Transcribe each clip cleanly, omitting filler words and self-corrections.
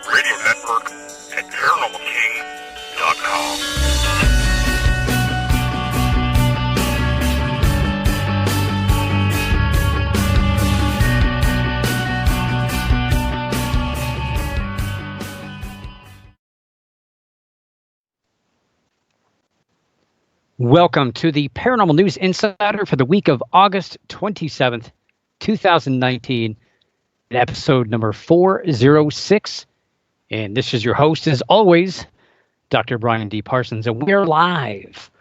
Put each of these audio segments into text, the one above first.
radio network at ParanormalKing.com. Welcome to the Paranormal News Insider for the week of August 27th, 2019, episode number 406. And this is your host, as always, Dr. Brian D. Parsons, and we're live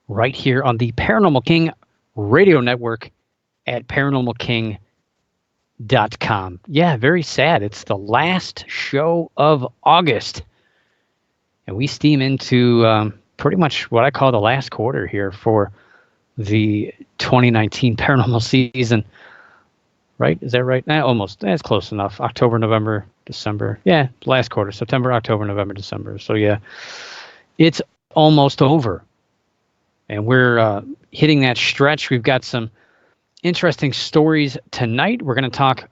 right here on the Paranormal King radio network at ParanormalKing.com. Yeah, very sad. It's the last show of August, and we steam into pretty much what I call the last quarter here for the 2019 paranormal season. Right? Is that right? Almost. That's close enough. October, November, December. Yeah, last quarter. September, October, November, December. So yeah, it's almost over. And we're hitting that stretch. We've got some interesting stories tonight. We're going to talk,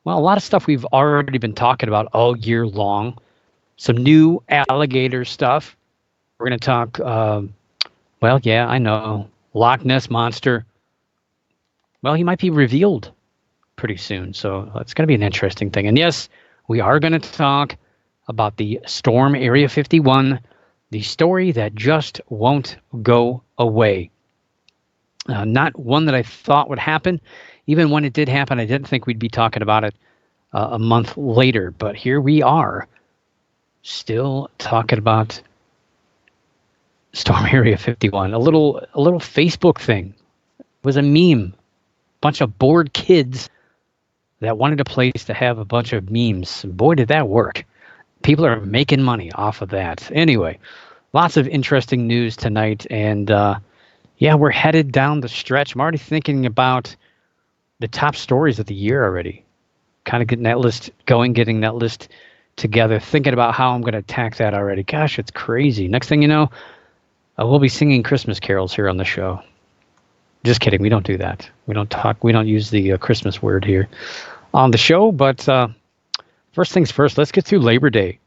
well, a lot of stuff we've already been talking about all year long. Some new alligator stuff. We're going to talk, well, yeah, I know, Loch Ness Monster. Well, he might be revealed pretty soon, so it's going to be an interesting thing. And yes, we are going to talk about the Storm Area 51, the story that just won't go away. Not one that I thought would happen. Even when it did happen, I didn't think we'd be talking about it a month later. But here we are, still talking about Storm Area 51, a little Facebook thing. It was a meme. Bunch of bored kids that wanted a place to have a bunch of memes. Boy, did that work. People are making money off of that. Anyway, lots of interesting news tonight. And yeah, we're headed down the stretch. I'm already thinking about the top stories of the year already. Kind of getting that list going, getting that list together, thinking about how I'm going to attack that already. Gosh, it's crazy. Next thing you know, we'll be singing Christmas carols here on the show. Just kidding. We don't do that. We don't use the Christmas word here on the show. But first things first, let's get through Labor Day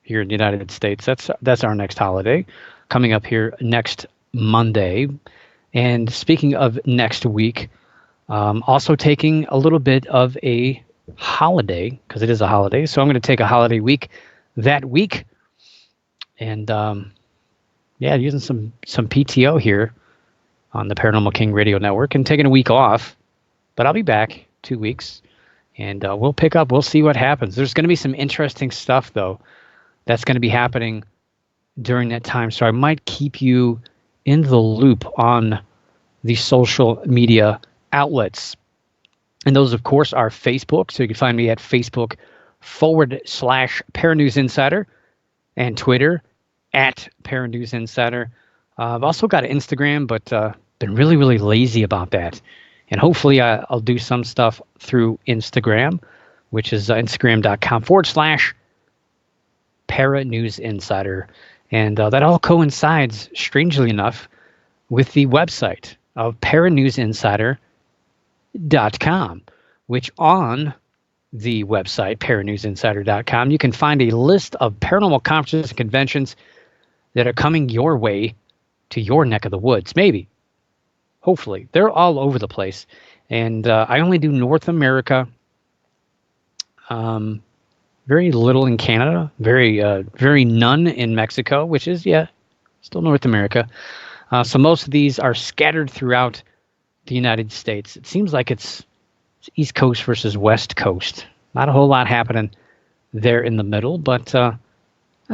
here in the United States. That's our next holiday coming up here next Monday. And speaking of next week, also taking a little bit of a holiday, because it is a holiday. So I'm going to take a holiday week that week. And yeah, using some PTO here on the Paranormal King Radio Network and taking a week off. But I'll be back 2 weeks, and we'll pick up. We'll see what happens. There's going to be some interesting stuff, though, that's going to be happening during that time. So I might keep you in the loop on the social media outlets. And those, of course, are Facebook. So you can find me at Facebook/Paranews Insider and Twitter at Paranews Insider. I've also got an Instagram, but been really, really lazy about that. And hopefully I'll do some stuff through Instagram, which is Instagram.com/Paranews Insider. And that all coincides, strangely enough, with the website of ParanewsInsider.com, which on the website, ParanewsInsider.com, you can find a list of paranormal conferences and conventions that are coming your way to your neck of the woods. Maybe. Hopefully. They're all over the place. And I only do North America. Very little in Canada. Very none in Mexico, which is, yeah, still North America. So most of these are scattered throughout the United States. It seems like it's East Coast versus West Coast. Not a whole lot happening there in the middle, but I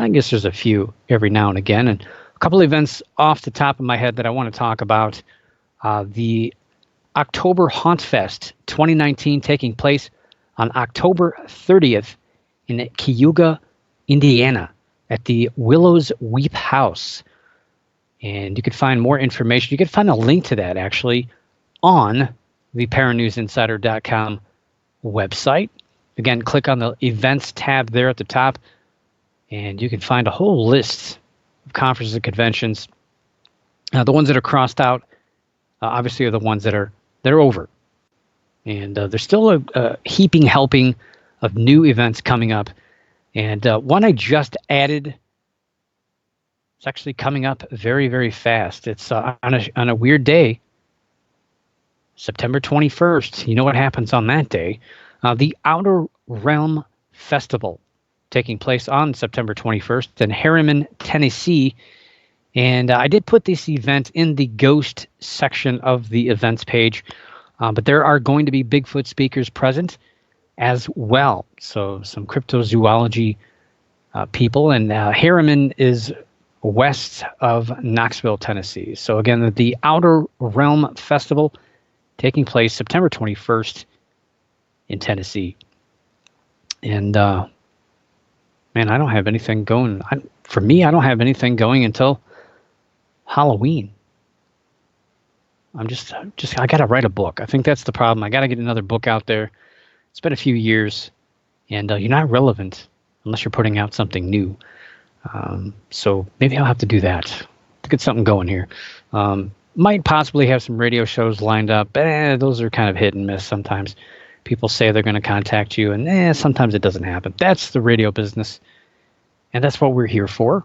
guess there's a few every now and again. And a couple of events off the top of my head that I want to talk about. The October Haunt Fest 2019 taking place on October 30th in Cayuga, Indiana at the Willow's Weep House. And you can find more information. You can find a link to that actually on the ParanewsInsider.com website. Again, click on the events tab there at the top, and you can find a whole list of conferences and conventions. The ones that are crossed out, obviously, are the ones that are over. And there's still a heaping helping of new events coming up. And one I just added, it's actually coming up very, very fast. It's on a weird day, September 21st. You know what happens on that day? The Outer Realm Festival, taking place on September 21st in Harriman, Tennessee. And I did put this event in the ghost section of the events page, but there are going to be Bigfoot speakers present as well. So some cryptozoology people, and Harriman is west of Knoxville, Tennessee. So again, the Outer Realm Festival taking place September 21st in Tennessee. And man, I don't have anything going. For me, I don't have anything going until Halloween. I got to write a book. I think that's the problem. I got to get another book out there. It's been a few years, and you're not relevant unless you're putting out something new. So maybe I'll have to do that to get something going here. Might possibly have some radio shows lined up. Those are kind of hit and miss sometimes. People say they're going to contact you, and sometimes it doesn't happen. That's the radio business, and that's what we're here for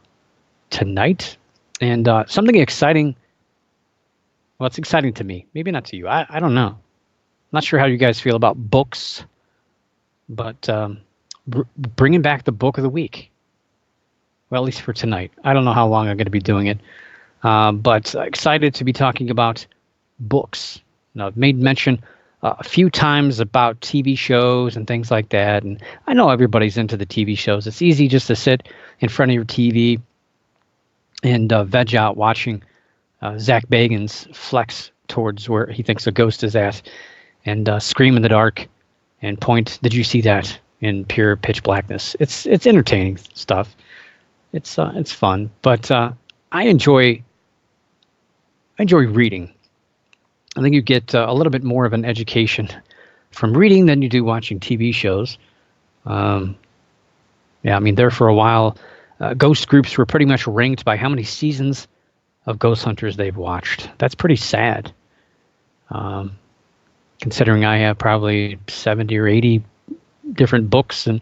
tonight. And something exciting. Well, it's exciting to me. Maybe not to you. I don't know. I'm not sure how you guys feel about books, but bringing back the book of the week. Well, at least for tonight. I don't know how long I'm going to be doing it, but excited to be talking about books. Now, I've made mention a few times about TV shows and things like that, and I know everybody's into the TV shows. It's easy just to sit in front of your TV and veg out watching Zach Bagans flex towards where he thinks a ghost is at, and scream in the dark and point, "Did you see that?" in pure pitch blackness. It's entertaining stuff. It's fun, but I enjoy reading. I think you get a little bit more of an education from reading than you do watching TV shows. Yeah, I mean, there for a while, ghost groups were pretty much ranked by how many seasons of Ghost Hunters they've watched. That's pretty sad, considering I have probably 70 or 80 different books and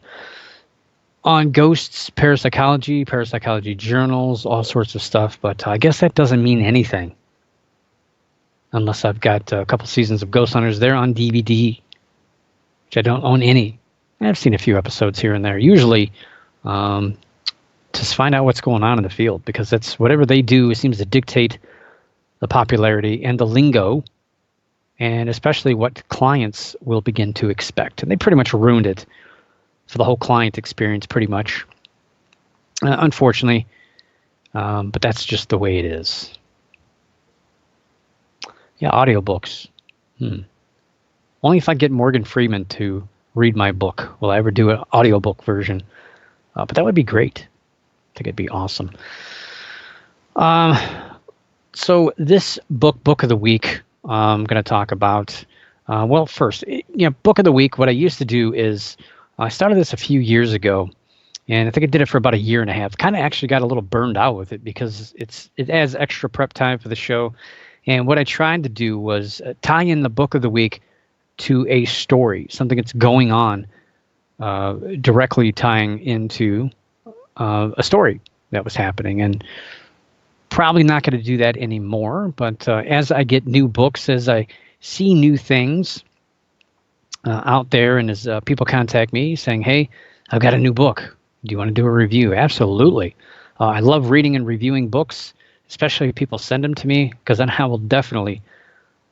on ghosts, parapsychology journals, all sorts of stuff. But I guess that doesn't mean anything unless I've got a couple seasons of Ghost Hunters. They're on DVD, which I don't own any. I've seen a few episodes here and there, usually to find out what's going on in the field, because that's whatever they do, it seems to dictate the popularity and the lingo, and especially what clients will begin to expect. And they pretty much ruined it for the whole client experience, pretty much, unfortunately, but that's just the way it is. Yeah, audiobooks. Only if I get Morgan Freeman to read my book will I ever do an audiobook version, but that would be great. I think it'd be awesome. So this book of the week, I'm going to talk about, well, first, book of the week, what I used to do is, I started this a few years ago, and I think I did it for about a year and a half. Kind of actually got a little burned out with it because it adds extra prep time for the show. And what I tried to do was tie in the book of the week to a story, something that's going on, directly tying into a story that was happening. And probably not going to do that anymore. But as I get new books, as I see new things out there, and as people contact me saying, "Hey, I've got a new book. Do you want to do a review?" Absolutely. I love reading and reviewing books, especially if people send them to me, because then I will definitely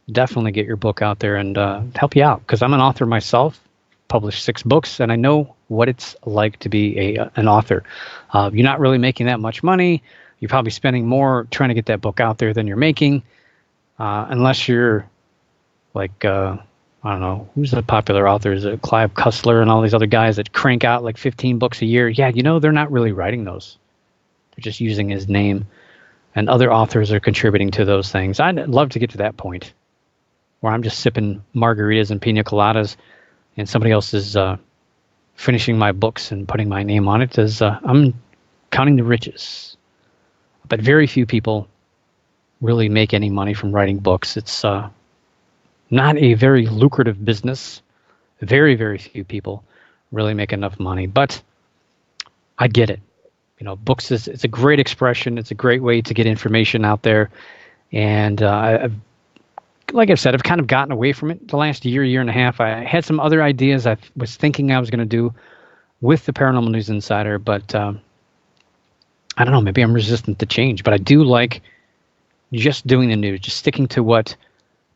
get your book out there and help you out, because I'm an author myself, published 6 books, and I know what it's like to be an author. You're not really making that much money. You're probably spending more trying to get that book out there than you're making, unless you're like, I don't know, who's the popular authors, Clive Cussler and all these other guys that crank out like 15 books a year. Yeah, they're not really writing those. They're just using his name, and other authors are contributing to those things. I'd love to get to that point where I'm just sipping margaritas and pina coladas, and somebody else is finishing my books and putting my name on it, as I'm counting the riches. But very few people really make any money from writing books. It's not a very lucrative business. Very, very few people really make enough money. But I get it. Books it's a great expression. It's a great way to get information out there. And like I said, I've kind of gotten away from it the last year and a half. I had some other ideas I was thinking I was going to do with the Paranormal News Insider, but I don't know, maybe I'm resistant to change. But I do like just doing the news, just sticking to what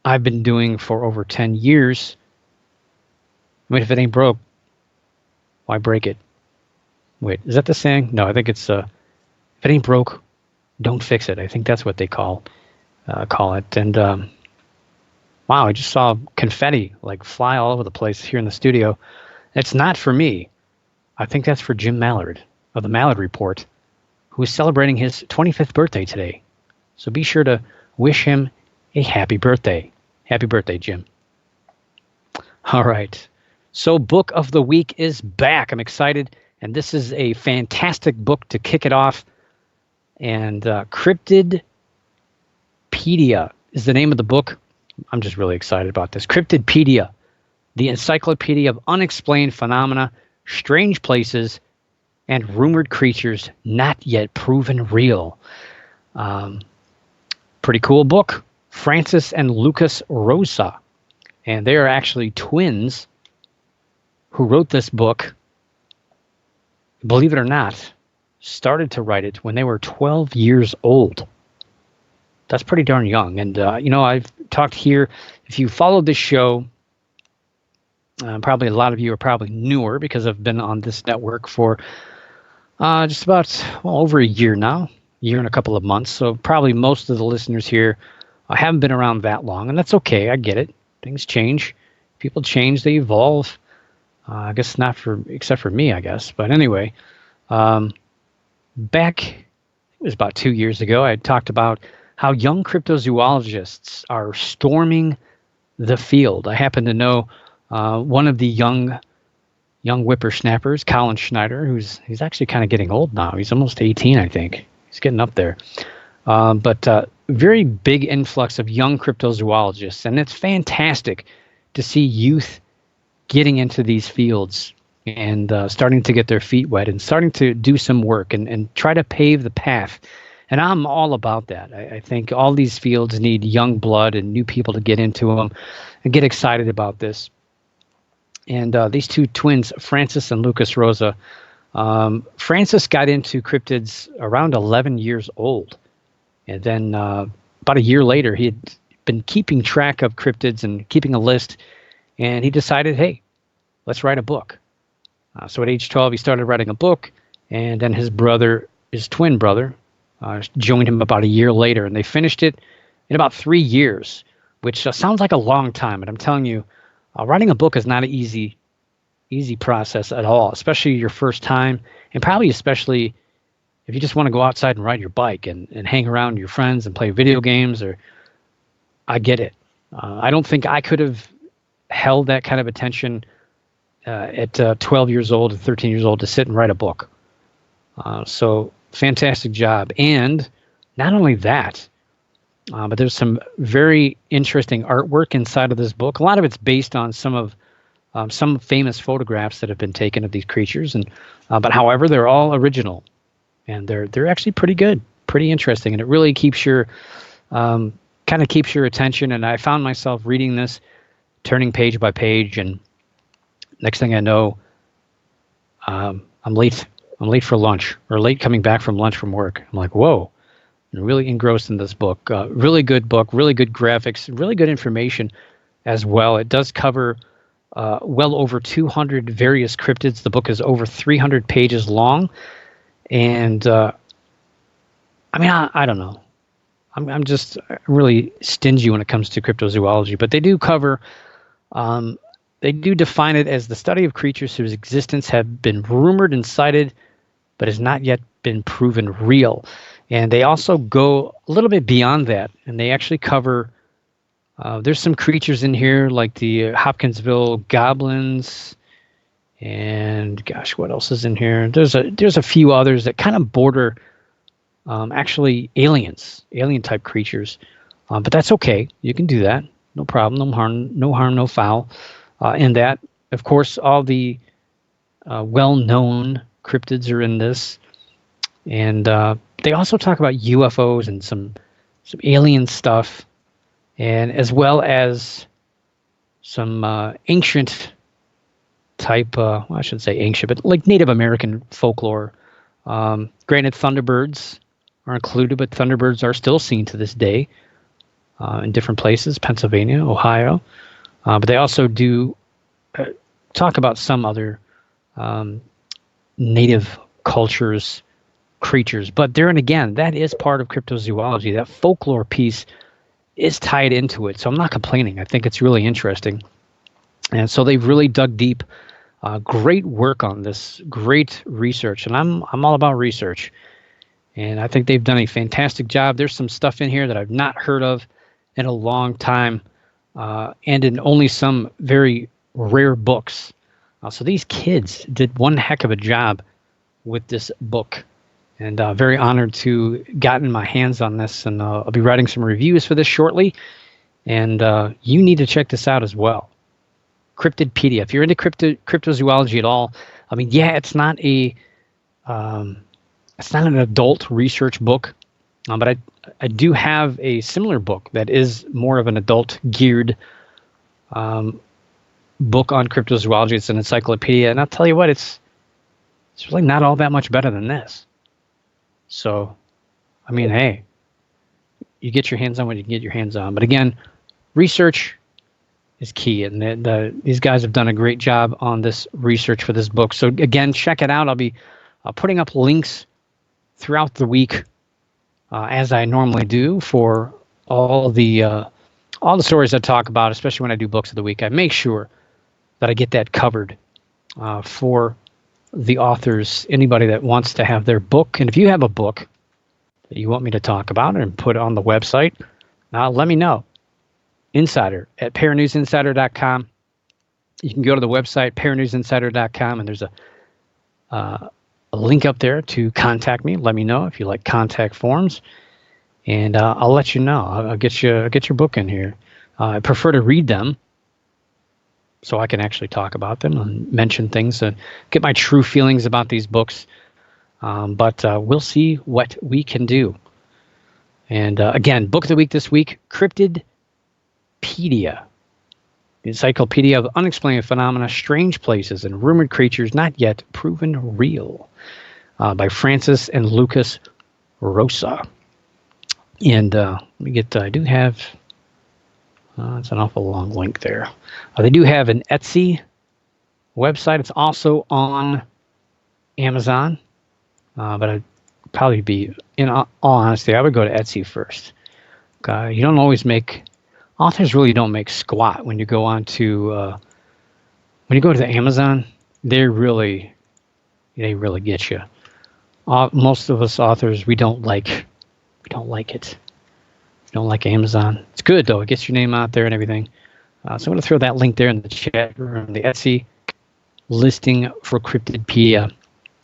I've been doing for over 10 years. I mean, if it ain't broke, why break it? Wait, is that the saying? No, I think it's if it ain't broke, don't fix it. I think that's what they call it. And wow, I just saw confetti like fly all over the place here in the studio. It's not for me. I think that's for Jim Mallard of the Mallard Report, who is celebrating his 25th birthday today. So be sure to wish him a happy birthday. Happy birthday, Jim. All right. So Book of the Week is back. I'm excited. And this is a fantastic book to kick it off. And Cryptidpedia is the name of the book. I'm just really excited about this. Cryptidpedia, the encyclopedia of unexplained phenomena, strange places, and rumored creatures not yet proven real. Pretty cool book. Francis and Lucas Rosa. And they are actually twins who wrote this book. Believe it or not, started to write it when they were 12 years old. That's pretty darn young. And, I've talked here, if you followed this show, probably a lot of you are probably newer because I've been on this network for just about over a year now, year and a couple of months. So probably most of the listeners here haven't been around that long, and that's okay. I get it. Things change. People change. They evolve. I guess except for me, I guess. But anyway, back, it was about 2 years ago, I talked about how young cryptozoologists are storming the field. I happen to know one of the young whippersnappers, Colin Schneider, he's actually kind of getting old now. He's almost 18, I think. He's getting up there. But very big influx of young cryptozoologists, and it's fantastic to see youth getting into these fields and starting to get their feet wet and starting to do some work and try to pave the path. And I'm all about that. I think all these fields need young blood and new people to get into them and get excited about this. And these two twins, Francis and Lucas Rosa, Francis got into cryptids around 11 years old. And then about a year later, he had been keeping track of cryptids and keeping a list. And he decided, hey, let's write a book. So at age 12, he started writing a book. And then his twin brother, joined him about a year later. And they finished it in about 3 years, which sounds like a long time. But I'm telling you, writing a book is not an easy process at all, especially your first time. And probably especially if you just want to go outside and ride your bike and hang around your friends and play video games. I get it. I don't think I could have held that kind of attention at 12 years old and 13 years old to sit and write a book. So fantastic job. And not only that, but there's some very interesting artwork inside of this book. A lot of it's based on some famous photographs that have been taken of these creatures, but however, they're all original, and they're actually pretty good, pretty interesting, and it really keeps your attention. And I found myself reading this, turning page by page, and next thing I know, I'm late. I'm late for lunch, or late coming back from lunch from work. I'm like, whoa, I'm really engrossed in this book. Really good book, really good graphics, really good information as well. It does cover well over 200 various cryptids. The book is over 300 pages long, and I don't know. I'm just really stingy when it comes to cryptozoology, but they do cover. They do define it as the study of creatures whose existence have been rumored and cited, but has not yet been proven real. And they also go a little bit beyond that, and they actually cover. There's some creatures in here like the Hopkinsville goblins, and gosh, what else is in here? There's a few others that kind of border actually alien type creatures, but that's okay. You can do that, no problem, no harm, no foul. In that, of course, all the well-known cryptids are in this. And they also talk about UFOs and some alien stuff, and as well as some ancient type, well, I shouldn't say ancient, but like Native American folklore. Granted, thunderbirds are included, but thunderbirds are still seen to this day in different places, Pennsylvania, Ohio. But they also do talk about some other native cultures, creatures. But there and again, that is part of cryptozoology. That folklore piece is tied into it. So I'm not complaining. I think it's really interesting. And so they've really dug deep. Great work on this, great research. And I'm all about research. And I think they've done a fantastic job. There's some stuff in here that I've not heard of in a long time, and in only some very rare books. So these kids did one heck of a job with this book. And very honored to gotten my hands on this. And I'll be writing some reviews for this shortly. And you need to check this out as well. Cryptidpedia. If you're into cryptozoology at all, I mean, yeah, it's not an adult research book, but I do have a similar book that is more of an adult geared book on cryptozoology. It's an encyclopedia, and I'll tell you what, it's really not all that much better than this. So, I mean, hey, you get your hands on what you can get your hands on. But again, research is key, and these guys have done a great job on this research for this book. So again, check it out. I'll be putting up links throughout the week, as I normally do, for all the stories I talk about, especially when I do books of the week. I make sure that I get that covered for the authors, anybody that wants to have their book. And if you have a book that you want me to talk about and put on the website, let me know. Insider at paranewsinsider.com. You can go to the website, paranewsinsider.com, and there's a link up there to contact me. Let me know if you like contact forms, and I'll let you know. I'll get your book in here. I prefer to read them so I can actually talk about them and mention things and get my true feelings about these books. But we'll see what we can do. And again, book of the week this week, Cryptidpedia, the Encyclopedia of Unexplained Phenomena, Strange Places, and Rumored Creatures Not Yet Proven Real, by Francis and Lucas Rosa. And let me get, I do have, it's an awful long link there. They do have an Etsy website. It's also on Amazon, but I'd probably be, in all honesty, I would go to Etsy first. You don't always make, authors really don't make squat when you go on to, when you go to the Amazon. They really get you. Most of us authors, we don't like it. We don't like Amazon. It's good though. It gets your name out there and everything. So I'm going to throw that link there in the chat room, the Etsy listing for Cryptidpedia.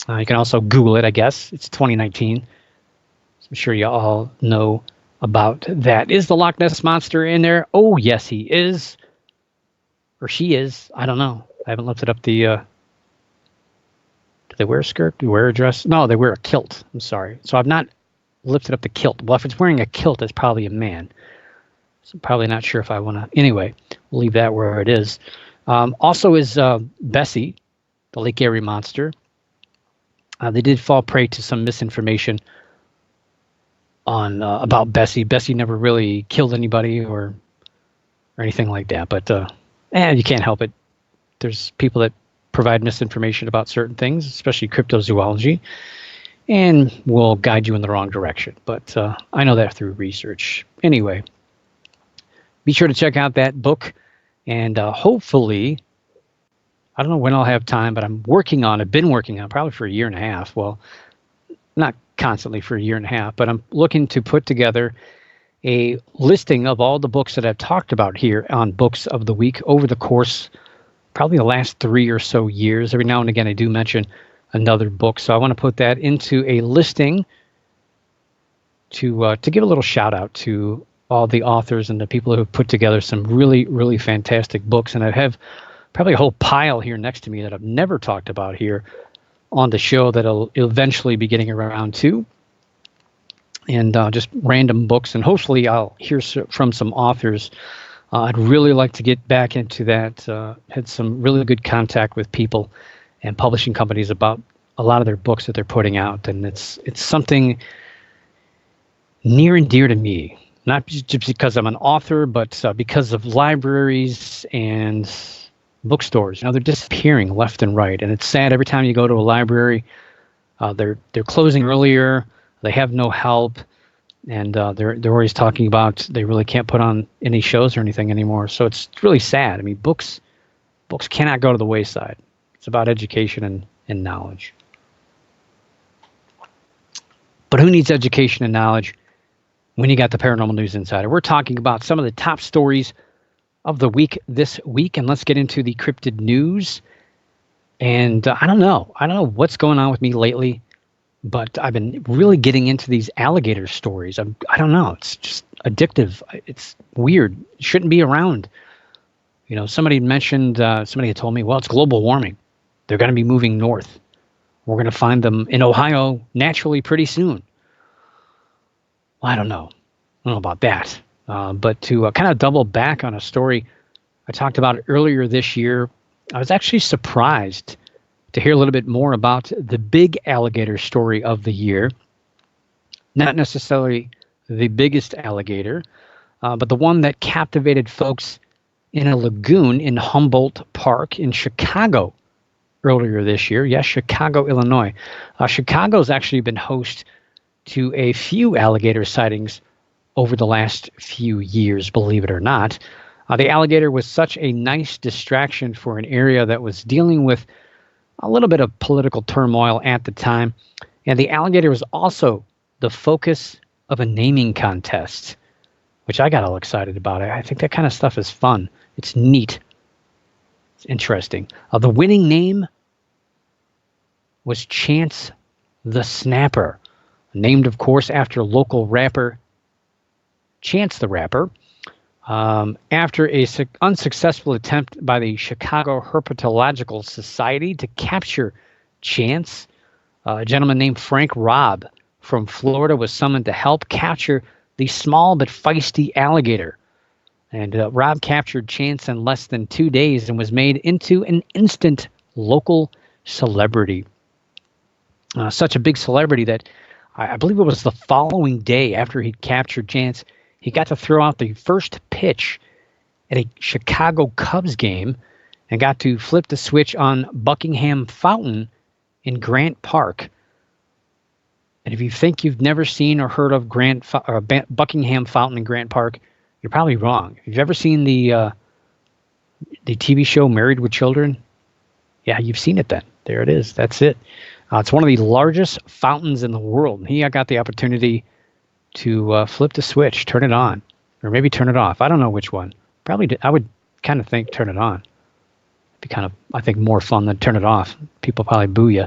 You can also Google it, I guess. It's 2019. So I'm sure you all know about that. Is the Loch Ness Monster in there? Oh, yes, he is. Or she is. I don't know. I haven't lifted up the... do they wear a skirt? Do they wear a dress? No, they wear a kilt. I'm sorry. So I've not lifted up the kilt. Well, if it's wearing a kilt, it's probably a man. So I'm probably not sure if I want to... Anyway, we'll leave that where it is. Also is Bessie, the Lake Erie Monster. They did fall prey to some misinformation on about Bessie. Bessie never really killed anybody or anything like that. But you can't help it. There's people that provide misinformation about certain things, especially cryptozoology, and will guide you in the wrong direction. But I know that through research. Anyway, be sure to check out that book, and hopefully, I don't know when I'll have time, but I've been working on probably for a year and a half. Well, not constantly for a year and a half, but I'm looking to put together a listing of all the books that I've talked about here on Books of the Week over the course, probably the last 3 or so years. Every now and again, I do mention another book. So I want to put that into a listing to give a little shout out to all the authors and the people who have put together some really, really fantastic books. And I have probably a whole pile here next to me that I've never talked about here on the show that I'll eventually be getting around to. And just random books, and hopefully I'll hear from some authors. I'd really like to get back into that. Had some really good contact with people and publishing companies about a lot of their books that they're putting out, and it's something near and dear to me. Not just because I'm an author, but because of libraries and bookstores. They're disappearing left and right, and it's sad every time you go to a library. They're closing earlier. They have no help, and they're always talking about they really can't put on any shows or anything anymore. So it's really sad. I mean, books cannot go to the wayside. It's about education and knowledge. But who needs education and knowledge when you got the Paranormal News Insider? We're talking about some of the top stories of the week this week, and let's get into the cryptid news. And I don't know what's going on with me lately, but I've been really getting into these alligator stories. I don't know. It's just addictive. It's weird. It shouldn't be around. Somebody had told me, well, it's global warming. They're going to be moving north. We're going to find them in Ohio naturally pretty soon. Well, I don't know about that. But to kind of double back on a story I talked about earlier this year, I was actually surprised to hear a little bit more about the big alligator story of the year. Not necessarily the biggest alligator, but the one that captivated folks in a lagoon in Humboldt Park in Chicago earlier this year. Yes, Chicago, Illinois. Chicago's actually been host to a few alligator sightings over the last few years, believe it or not. The alligator was such a nice distraction for an area that was dealing with a little bit of political turmoil at the time. And the alligator was also the focus of a naming contest, which I got all excited about. I think that kind of stuff is fun. It's neat. It's interesting. The winning name was Chance the Snapper, named, of course, after local rapper Chance the Rapper. After a unsuccessful attempt by the Chicago Herpetological Society to capture Chance, a gentleman named Frank Robb from Florida was summoned to help capture the small but feisty alligator. And Robb captured Chance in less than 2 days and was made into an instant local celebrity. Such a big celebrity that I believe it was the following day after he captured Chance, he got to throw out the first pitch at a Chicago Cubs game and got to flip the switch on Buckingham Fountain in Grant Park. And if you think you've never seen or heard of Buckingham Fountain in Grant Park, you're probably wrong. If you've ever seen the TV show Married with Children, yeah, you've seen it then. There it is. That's it. It's one of the largest fountains in the world. And he got the opportunity to flip the switch, turn it on, or maybe turn it off. I don't know which one. Probably, I would kind of think turn it on. It'd be kind of, I think, more fun than turn it off. People probably boo you.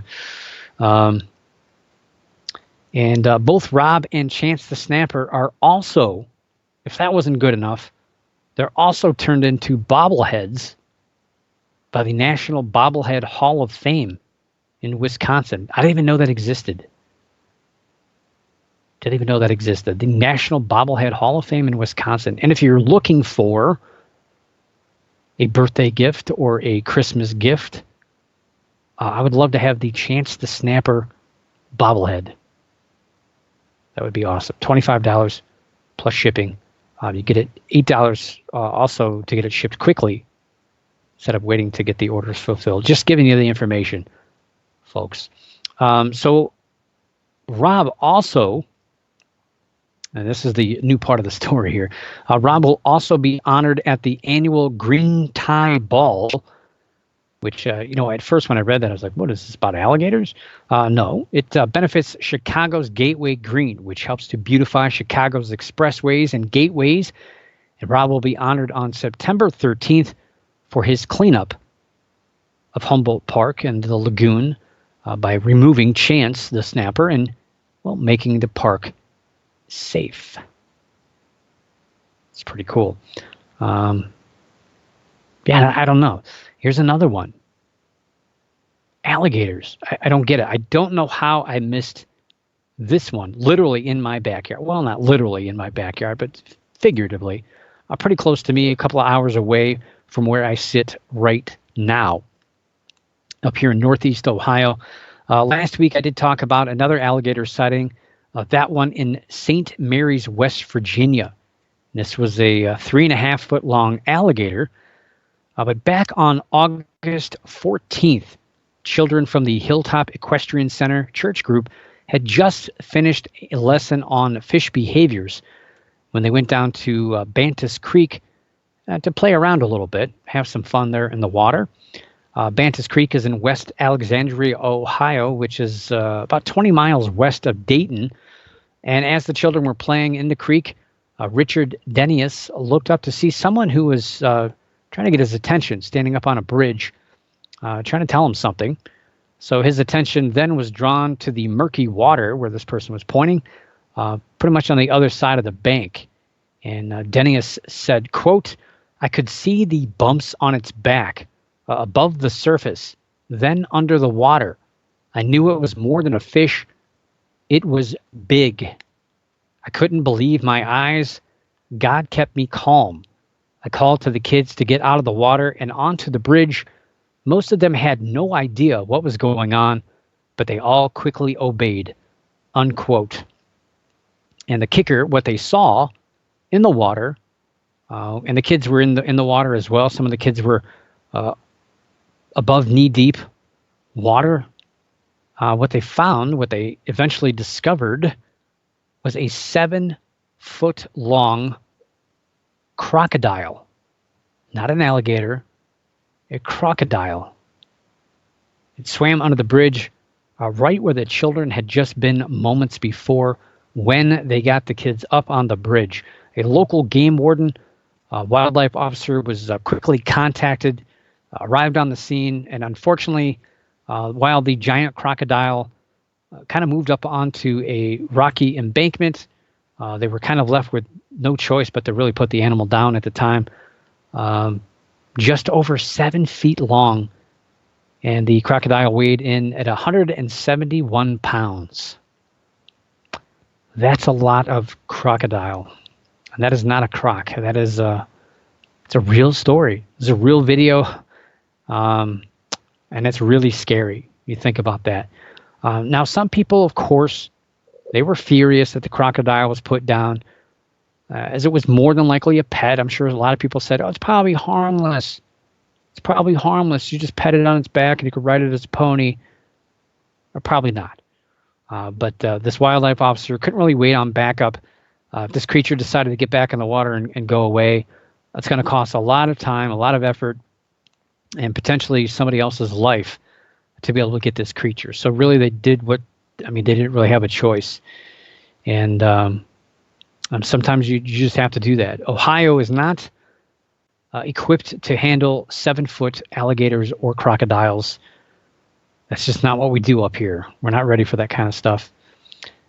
And both Robb and Chance the Snapper are also, if that wasn't good enough, they're also turned into bobbleheads by the National Bobblehead Hall of Fame in Wisconsin. I didn't even know that existed. The National Bobblehead Hall of Fame in Wisconsin. And if you're looking for a birthday gift or a Christmas gift, I would love to have the Chance the Snapper bobblehead. That would be awesome. $25 plus shipping. You get it $8 also to get it shipped quickly instead of waiting to get the orders fulfilled. Just giving you the information, folks. So Robb also, and this is the new part of the story here, Robb will also be honored at the annual Green Tie Ball, which, at first when I read that, I was like, what is this, about alligators? No, it benefits Chicago's Gateway Green, which helps to beautify Chicago's expressways and gateways. And Robb will be honored on September 13th for his cleanup of Humboldt Park and the lagoon by removing Chance the Snapper and, making the park safe. It's pretty cool. I don't know. Here's another one. Alligators. I don't get it. I don't know how I missed this one literally in my backyard. Well, not literally in my backyard, but figuratively. Pretty close to me, a couple of hours away from where I sit right now, up here in Northeast Ohio. Last week, I did talk about another alligator sighting, that one in St. Mary's, West Virginia. This was a 3.5-foot long alligator. But back on August 14th, children from the Hilltop Equestrian Center church group had just finished a lesson on fish behaviors when they went down to Bantus Creek to play around a little bit, have some fun there in the water. Bantus Creek is in West Alexandria, Ohio, which is about 20 miles west of Dayton. And as the children were playing in the creek, Richard Denius looked up to see someone who was trying to get his attention, standing up on a bridge, trying to tell him something. So his attention then was drawn to the murky water where this person was pointing, pretty much on the other side of the bank. And Denius said, quote, "I could see the bumps on its back above the surface, then under the water. I knew it was more than a fish. It was big. I couldn't believe my eyes. God kept me calm. I called to the kids to get out of the water and onto the bridge. Most of them had no idea what was going on, but they all quickly obeyed," unquote. And the kicker, what they saw in the water, and the kids were in the water as well. Some of the kids were above knee-deep water. What they found, what they eventually discovered, was a 7-foot-long crocodile. Not an alligator, a crocodile. It swam under the bridge right where the children had just been moments before when they got the kids up on the bridge. A local game warden, wildlife officer, was quickly contacted, arrived on the scene, and unfortunately, while the giant crocodile kind of moved up onto a rocky embankment, they were kind of left with no choice but to really put the animal down at the time. Just over 7 feet long, and the crocodile weighed in at 171 pounds. That's a lot of crocodile. And that is not a croc. That is it's a real story. It's a real video, and it's really scary. You think about that. Now, some people, of course, they were furious that the crocodile was put down, as it was more than likely a pet. I'm sure a lot of people said, "Oh, it's probably harmless. It's probably harmless. You just pet it on its back and you could ride it as a pony." Or probably not. But this wildlife officer couldn't really wait on backup. If this creature decided to get back in the water and go away, that's going to cost a lot of time, a lot of effort, and potentially somebody else's life to be able to get this creature. So really they didn't really have a choice. And sometimes you just have to do that. Ohio is not equipped to handle 7-foot alligators or crocodiles. That's just not what we do up here. We're not ready for that kind of stuff.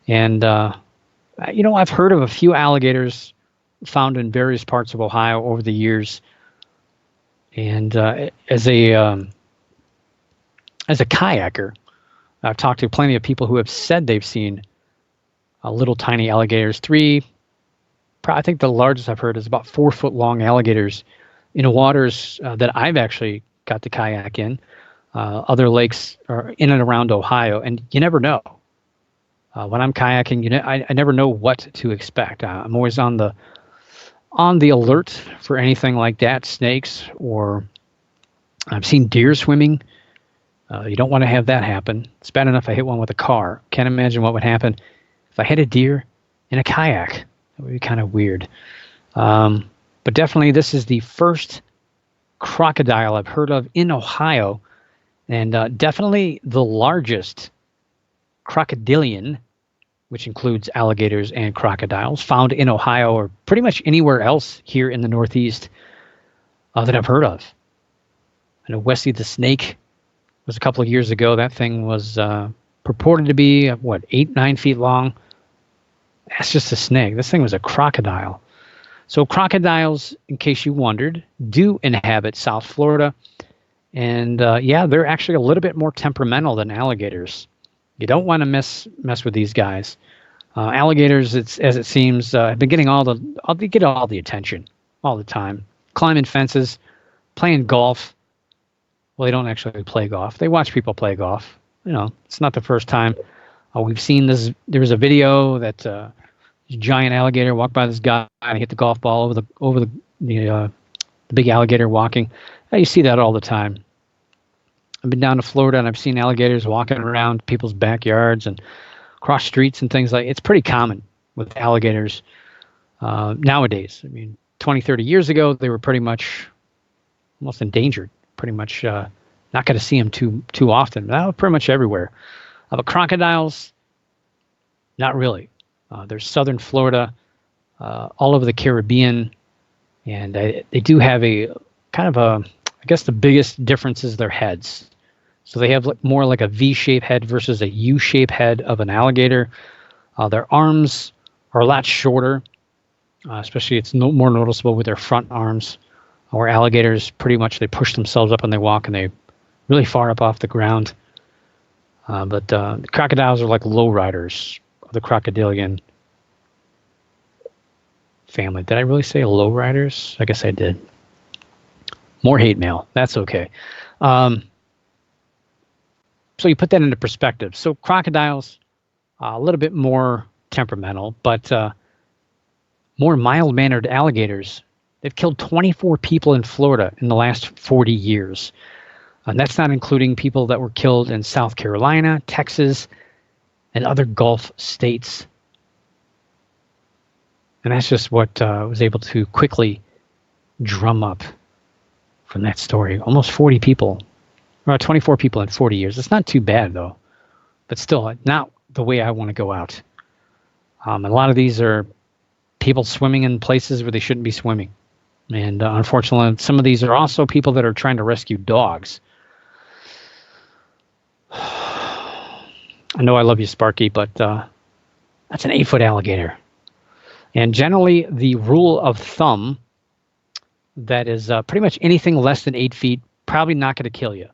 And, I've heard of a few alligators found in various parts of Ohio over the years. And as a kayaker, I've talked to plenty of people who have said they've seen little tiny alligators. I think the largest I've heard is about 4-foot-long alligators in waters that I've actually got to kayak in. Other lakes are in and around Ohio, and you never know. When I'm kayaking, I never know what to expect. I'm always on the alert for anything like that, snakes, or I've seen deer swimming. You don't want to have that happen. It's bad enough I hit one with a car. Can't imagine what would happen if I hit a deer in a kayak. That would be kind of weird. But definitely this is the first crocodile I've heard of in Ohio, and definitely the largest crocodilian, which includes alligators and crocodiles, found in Ohio or pretty much anywhere else here in the Northeast that I've heard of. I know Wesley the snake was a couple of years ago. That thing was purported to be, 8-9 feet long. That's just a snake. This thing was a crocodile. So crocodiles, in case you wondered, do inhabit South Florida And yeah, they're actually a little bit more temperamental than alligators. You don't want to mess with these guys. Alligators, it's as it seems, have been getting they get all the attention all the time. Climbing fences, playing golf. Well, they don't actually play golf. They watch people play golf. It's not the first time. We've seen this. There was a video that giant alligator walked by this guy and hit the golf ball over the big alligator walking. You see that all the time. I've been down to Florida and I've seen alligators walking around people's backyards and cross streets and things like. It's pretty common with alligators nowadays. I mean, 20, 30 years ago, they were pretty much almost endangered. Pretty much not going to see them too often. Now, pretty much everywhere. But crocodiles, not really. There's southern Florida, all over the Caribbean, and they do have a kind of I guess the biggest difference is their heads. So they have more like a V-shaped head versus a U-shaped head of an alligator. Their arms are a lot shorter, especially it's more noticeable with their front arms, where alligators pretty much they push themselves up when they walk and they really far up off the ground. But the crocodiles are like low riders of the crocodilian family. Did I really say low riders? I guess I did. More hate mail. That's okay. So you put that into perspective. So crocodiles, a little bit more temperamental, but more mild-mannered alligators. They've killed 24 people in Florida in the last 40 years. And that's not including people that were killed in South Carolina, Texas, and other Gulf states. And that's just what I was able to quickly drum up from that story. Almost 40 people, or 24 people in 40 years. It's not too bad, though. But still, not the way I want to go out. A lot of these are people swimming in places where they shouldn't be swimming. And unfortunately, some of these are also people that are trying to rescue dogs. I know I love you, Sparky, but that's an 8-foot alligator. And generally, the rule of thumb, that is pretty much anything less than 8 feet, probably not going to kill you.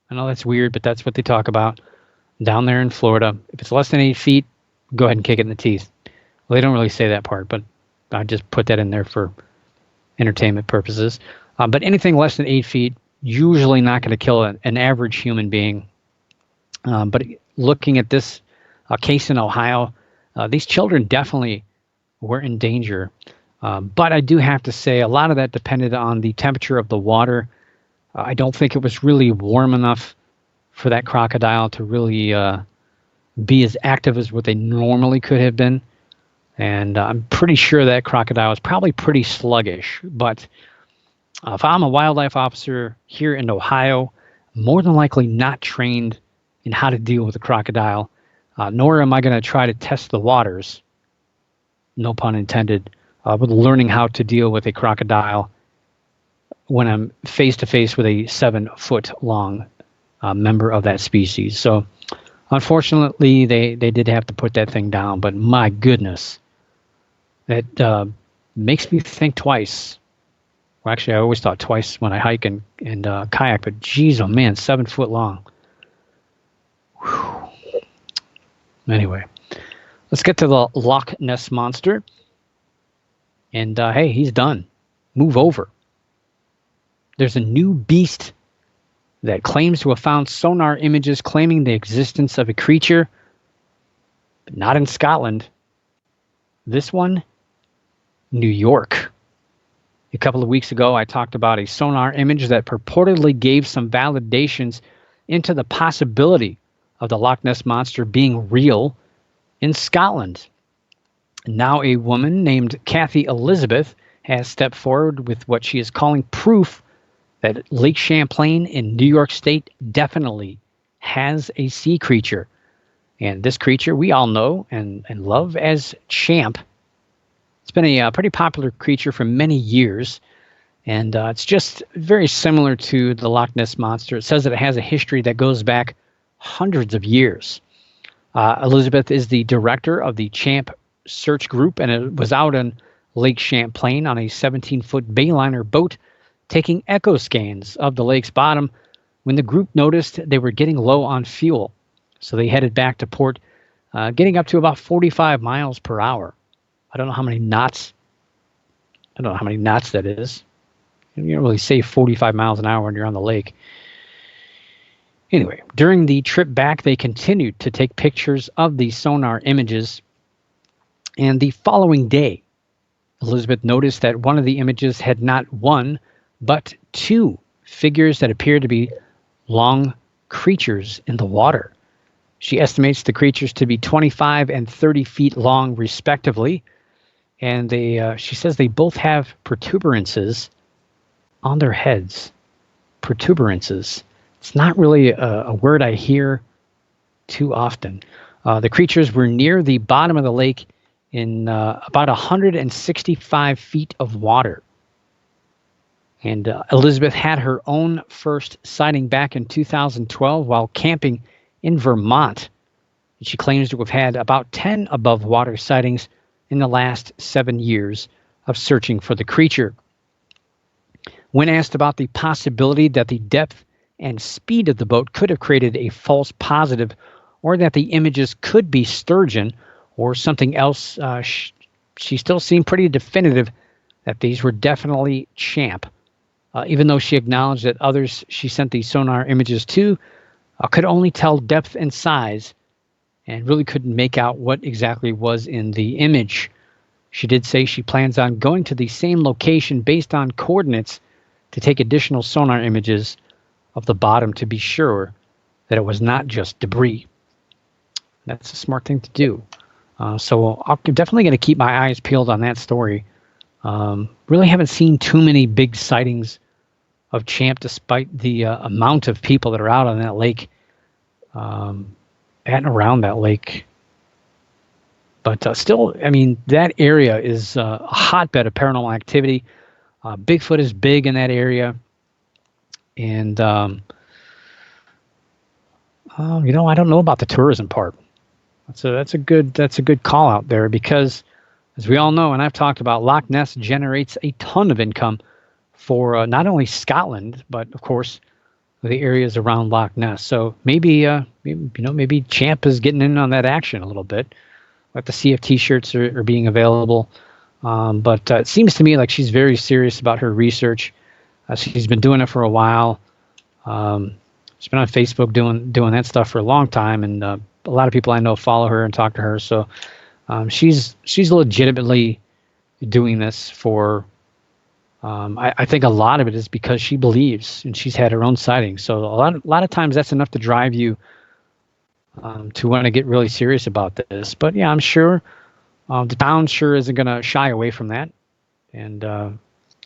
I know that's weird, but that's what they talk about down there in Florida. If it's less than 8 feet, go ahead and kick it in the teeth. Well, they don't really say that part, but I just put that in there for entertainment purposes. But anything less than 8 feet, usually not going to kill an average human being. But looking at this case in Ohio, these children definitely were in danger. But I do have to say a lot of that depended on the temperature of the water. I don't think it was really warm enough for that crocodile to really be as active as what they normally could have been. And I'm pretty sure that crocodile is probably pretty sluggish. But if I'm a wildlife officer here in Ohio, more than likely not trained in how to deal with a crocodile, nor am I going to try to test the waters, no pun intended, with learning how to deal with a crocodile when I'm face-to-face with a 7-foot-long member of that species. So unfortunately, they did have to put that thing down, but my goodness, that makes me think twice. Well, actually, I always thought twice when I hike and kayak, but geez, oh man, 7 foot long. Whew. Anyway, let's get to the Loch Ness Monster. And hey, he's done. Move over. There's a new beast that claims to have found sonar images claiming the existence of a creature, but not in Scotland. This one, New York. A couple of weeks ago, I talked about a sonar image that purportedly gave some validations into the possibility of the Loch Ness Monster being real in Scotland. Now a woman named Kathy Elizabeth has stepped forward with what she is calling proof that Lake Champlain in New York State definitely has a sea creature. And this creature we all know and love as Champ. It's been a pretty popular creature for many years. And it's just very similar to the Loch Ness Monster. It says that it has a history that goes back hundreds of years. Elizabeth is the director of the Champ search group, and it was out in Lake Champlain on a 17-foot Bayliner boat taking echo scans of the lake's bottom when the group noticed they were getting low on fuel. So they headed back to port, getting up to about 45 miles per hour. I don't know how many knots. I don't know how many knots that is. You don't really say 45 miles an hour when you're on the lake. Anyway, during the trip back, they continued to take pictures of the sonar images. And the following day, Elizabeth noticed that one of the images had not one, but two figures that appeared to be long creatures in the water. She estimates the creatures to be 25 and 30 feet long, respectively. And she says they both have protuberances on their heads. Protuberances. It's not really a word I hear too often. The creatures were near the bottom of the lake in about 165 feet of water. And Elizabeth had her own first sighting back in 2012 while camping in Vermont. And she claims to have had about 10 above water sightings in the last 7 years of searching for the creature. When asked about the possibility that the depth and speed of the boat could have created a false positive, or that the images could be sturgeon or something else, she still seemed pretty definitive that these were definitely champ, even though she acknowledged that others she sent these sonar images to could only tell depth and size and really couldn't make out what exactly was in the image. She did say she plans on going to the same location based on coordinates to take additional sonar images of the bottom to be sure that it was not just debris. That's a smart thing to do. So I'm definitely going to keep my eyes peeled on that story. Really haven't seen too many big sightings of champ, despite the amount of people that are out on that lake, at and around that lake. But still, I mean, that area is a hotbed of paranormal activity. Bigfoot is big in that area. And, I don't know about the tourism part. That's a good call out there, because as we all know, and I've talked about, Loch Ness generates a ton of income for not only Scotland, but of course the areas around Loch Ness. So maybe Champ is getting in on that action a little bit. Like the CF T-shirts are being available, but it seems to me like she's very serious about her research. She's been doing it for a while. She's been on Facebook doing that stuff for a long time, and a lot of people I know follow her and talk to her. So she's legitimately doing this for. I think a lot of it is because she believes, and she's had her own sightings. So a lot of times that's enough to drive you to want to get really serious about this. But yeah, I'm sure the town sure isn't going to shy away from that, and I'm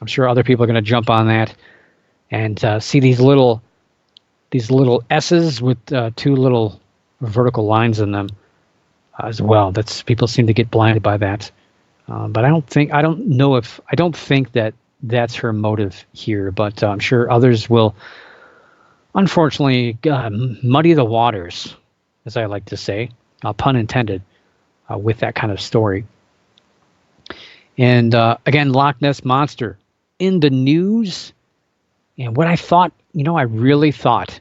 sure other people are going to jump on that and see these little S's with two little vertical lines in them as well. That's, people seem to get blinded by that. But I don't think that that's her motive here, but I'm sure others will, unfortunately, muddy the waters, as I like to say, pun intended, with that kind of story. And again, Loch Ness Monster in the news. And what I thought, I really thought,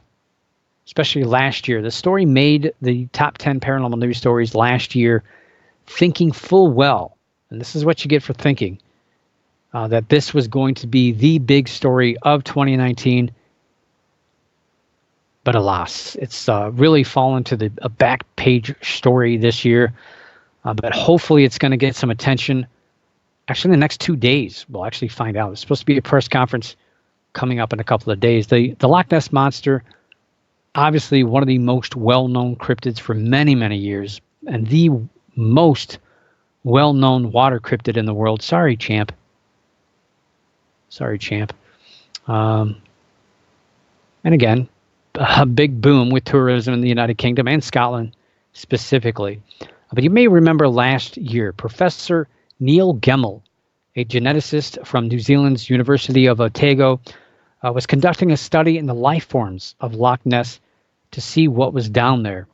especially last year, the story made the top 10 paranormal news stories last year, thinking full well, and this is what you get for thinking, that this was going to be the big story of 2019. But alas, it's really fallen to a back page story this year. But hopefully it's going to get some attention. Actually, in the next 2 days, we'll actually find out. It's supposed to be a press conference coming up in a couple of days. The Loch Ness Monster, obviously one of the most well-known cryptids for many, many years, and the most well-known water cryptid in the world. Sorry, Champ. And again, a big boom with tourism in the United Kingdom and Scotland specifically. But you may remember last year, Professor Neil Gemmell, a geneticist from New Zealand's University of Otago, was conducting a study in the life forms of Loch Ness to see what was down there.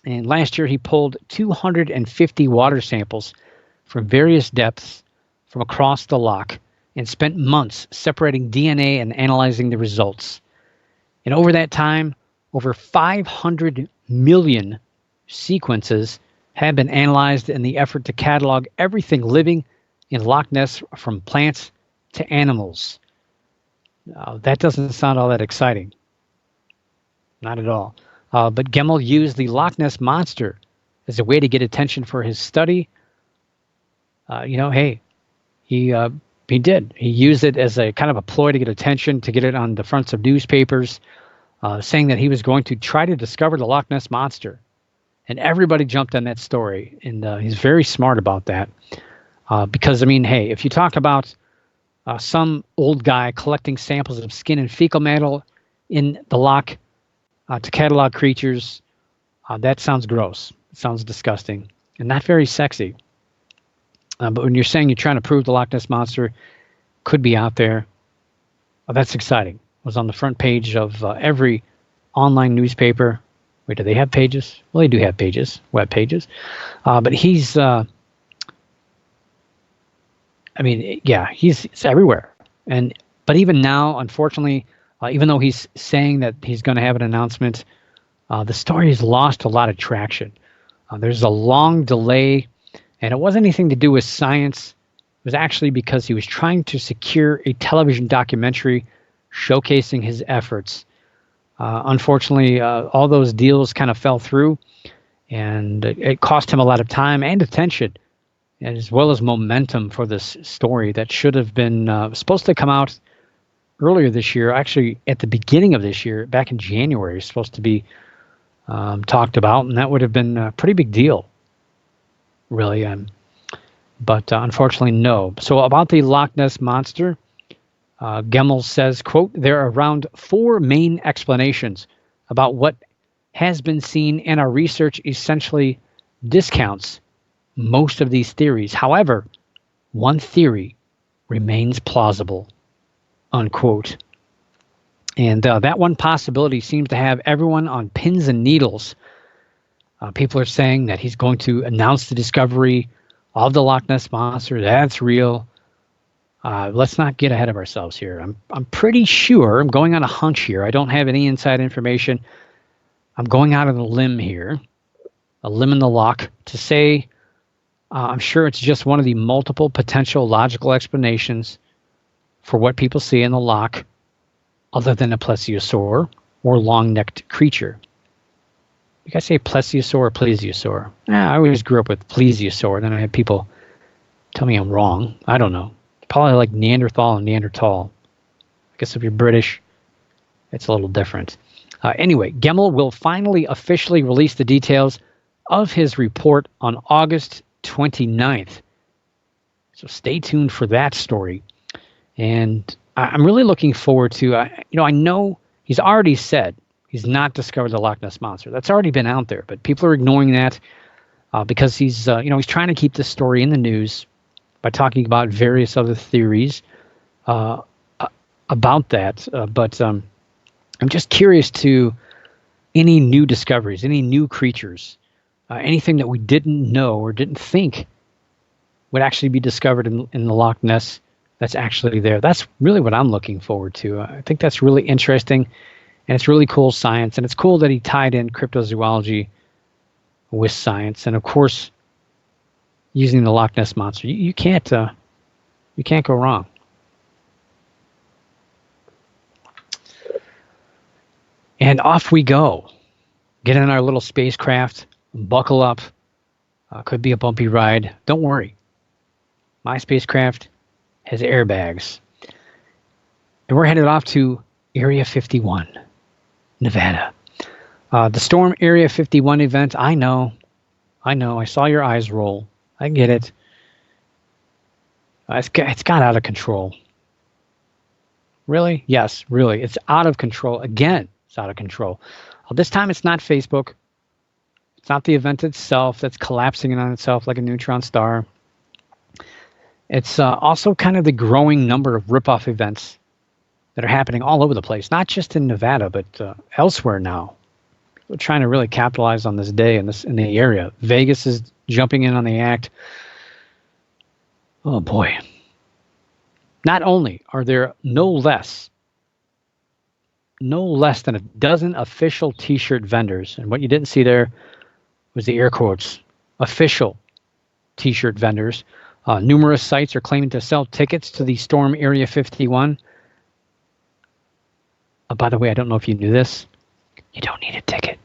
And last year he pulled 250 water samples from various depths from across the loch and spent months separating DNA and analyzing the results. And over that time, over 500 million sequences have been analyzed in the effort to catalog everything living in Loch Ness, from plants to animals. That doesn't sound all that exciting. Not at all. But Gemmell used the Loch Ness Monster as a way to get attention for his study. Hey, he did. He used it as a kind of a ploy to get attention, to get it on the fronts of newspapers, saying that he was going to try to discover the Loch Ness Monster. And everybody jumped on that story, and he's very smart about that. Because, I mean, hey, if you talk about some old guy collecting samples of skin and fecal matter in the loch to catalog creatures, that sounds gross. It sounds disgusting and not very sexy. But when you're saying you're trying to prove the Loch Ness Monster could be out there, that's exciting. It was on the front page of every online newspaper. Wait, do they have pages? Well, they do have pages, web pages. But he's, he's everywhere. But even now, unfortunately, even though he's saying that he's going to have an announcement, the story has lost a lot of traction. There's a long delay, and it wasn't anything to do with science. It was actually because he was trying to secure a television documentary showcasing his efforts. Unfortunately, all those deals kind of fell through, and it cost him a lot of time and attention, as well as momentum for this story that should have been supposed to come out earlier this year. Actually, at the beginning of this year, back in January, it's supposed to be talked about, and that would have been a pretty big deal, really. But unfortunately, no. So about the Loch Ness Monster, Gemmell says, quote, "There are around 4 main explanations about what has been seen, and our research essentially discounts most of these theories. However, one theory remains plausible," unquote. And that one possibility seems to have everyone on pins and needles. People are saying that he's going to announce the discovery of the Loch Ness Monster. That's real. Let's not get ahead of ourselves here. I'm pretty sure, I'm going on a hunch here. I don't have any inside information. I'm going out on a limb here, a limb in the loch, to say I'm sure it's just one of the multiple potential logical explanations for what people see in the loch, other than a plesiosaur or long-necked creature. You guys say plesiosaur or plesiosaur? I always grew up with plesiosaur. Then I had people tell me I'm wrong. I don't know. Probably like Neanderthal and Neanderthal. I guess if you're British, it's a little different. Anyway, Gemmell will finally officially release the details of his report on August 29th. So stay tuned for that story. And I'm really looking forward to, I know he's already said he's not discovered the Loch Ness Monster. That's already been out there, but people are ignoring that because he's trying to keep this story in the news by talking about various other theories about that. But I'm just curious to any new discoveries, any new creatures, anything that we didn't know or didn't think would actually be discovered in the Loch Ness that's actually there. That's really what I'm looking forward to. I think that's really interesting, and it's really cool science, and it's cool that he tied in cryptozoology with science, and of course, using the Loch Ness Monster. You can't go wrong. And off we go. Get in our little spacecraft, buckle up. Could be a bumpy ride. Don't worry. My spacecraft has airbags. And we're headed off to Area 51, Nevada. The Storm Area 51 event, I know. I saw your eyes roll. I get it. It's got out of control. Really? Yes, really. It's out of control. Again, it's out of control. This time it's not Facebook. It's not the event itself that's collapsing in on itself like a neutron star. It's also kind of the growing number of ripoff events that are happening all over the place, not just in Nevada, but elsewhere now. We're trying to really capitalize on this day in the area. Vegas is jumping in on the act. Oh boy. Not only are there no less than a dozen official T-shirt vendors, and what you didn't see there was the air quotes, official T-shirt vendors. Numerous sites are claiming to sell tickets to the Storm Area 51. By the way, I don't know if you knew this. You don't need a ticket.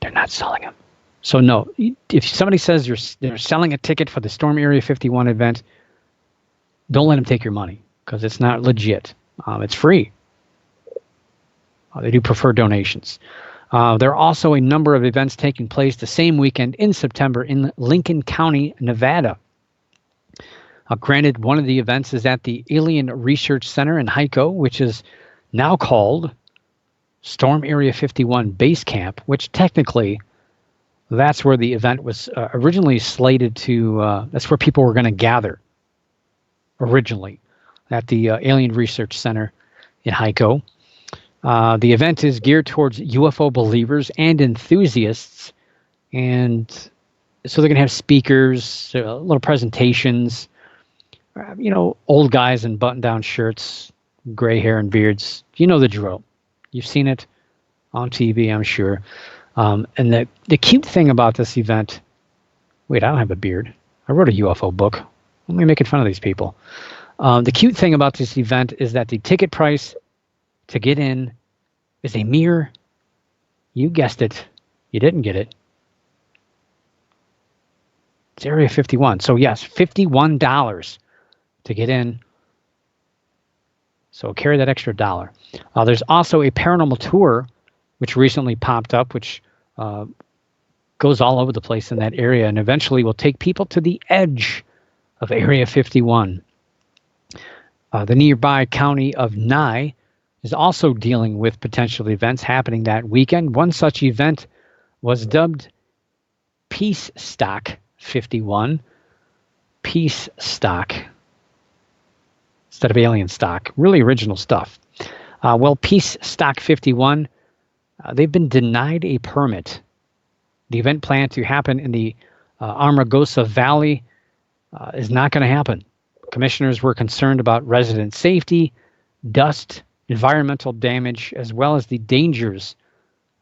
They're not selling them. So no, if somebody says they're selling a ticket for the Storm Area 51 event, don't let them take your money because it's not legit. It's free. They do prefer donations. There are also a number of events taking place the same weekend in September in Lincoln County, Nevada. Granted, one of the events is at the Alien Research Center in Hico, which is now called Storm Area 51 Base Camp, which technically that's where the event was originally slated to, that's where people were going to gather originally at the Alien Research Center in Hico. The event is geared towards UFO believers and enthusiasts, and so they're going to have speakers, little presentations, old guys in button-down shirts, gray hair and beards. You know the drill. You've seen it on TV, I'm sure. And the cute thing about this event, wait, I don't have a beard. I wrote a UFO book. I'm only making fun of these people. The cute thing about this event is that the ticket price to get in is a mere, you guessed it, you didn't get it, it's Area 51. So yes, $51 to get in. So carry that extra dollar. There's also a paranormal tour, which recently popped up, which goes all over the place in that area and eventually will take people to the edge of Area 51. The nearby county of Nye is also dealing with potential events happening that weekend. One such event was dubbed Peace Stock 51. Peace Stock instead of alien stock. Really original stuff. Peace Stock 51, they've been denied a permit. The event planned to happen in the Armagosa Valley is not going to happen. Commissioners were concerned about resident safety, dust, environmental damage, as well as the dangers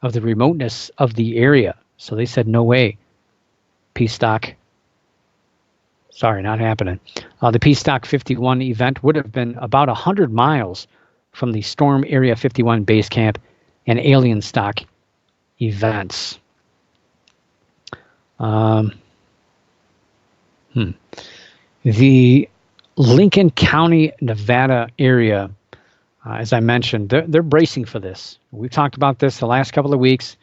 of the remoteness of the area. So they said, no way. Peace Stock. Sorry, not happening. The Peace Stock 51 event would have been about 100 miles from the Storm Area 51 base camp and alien stock events. The Lincoln County, Nevada area, as I mentioned, they're bracing for this. We've talked about this the last couple of weeks,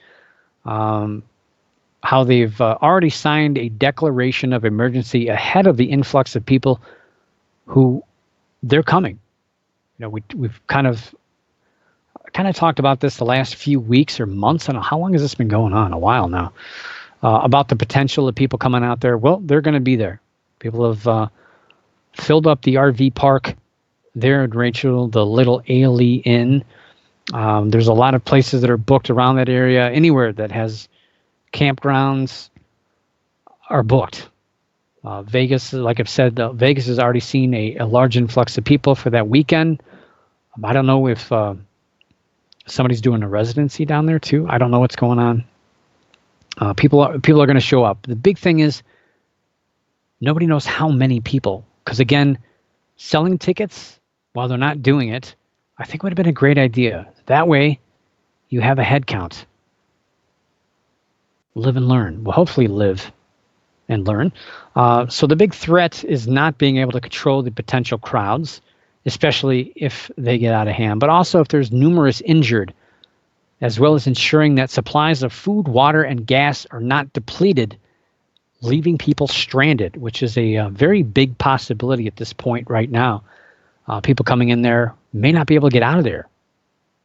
how they've already signed a declaration of emergency ahead of the influx of people who they're coming. We've kind of talked about this the last few weeks or months. I don't know, how long has this been going on? A while now. About the potential of people coming out there. Well, they're going to be there. People have filled up the RV park there in Rachel, the Little Ailey Inn. There's a lot of places that are booked around that area. Anywhere that has campgrounds are booked. Vegas, like I've said, Vegas has already seen a large influx of people for that weekend. I don't know if somebody's doing a residency down there too. I don't know what's going on. People are going to show up. The big thing is nobody knows how many people. Because again, selling tickets while they're not doing it, I think would have been a great idea. That way, you have a head count. Live and learn. Well, hopefully live and learn. So the big threat is not being able to control the potential crowds, especially if they get out of hand, but also if there's numerous injured, as well as ensuring that supplies of food, water, and gas are not depleted, leaving people stranded, which is a very big possibility at this point right now. People coming in there may not be able to get out of there.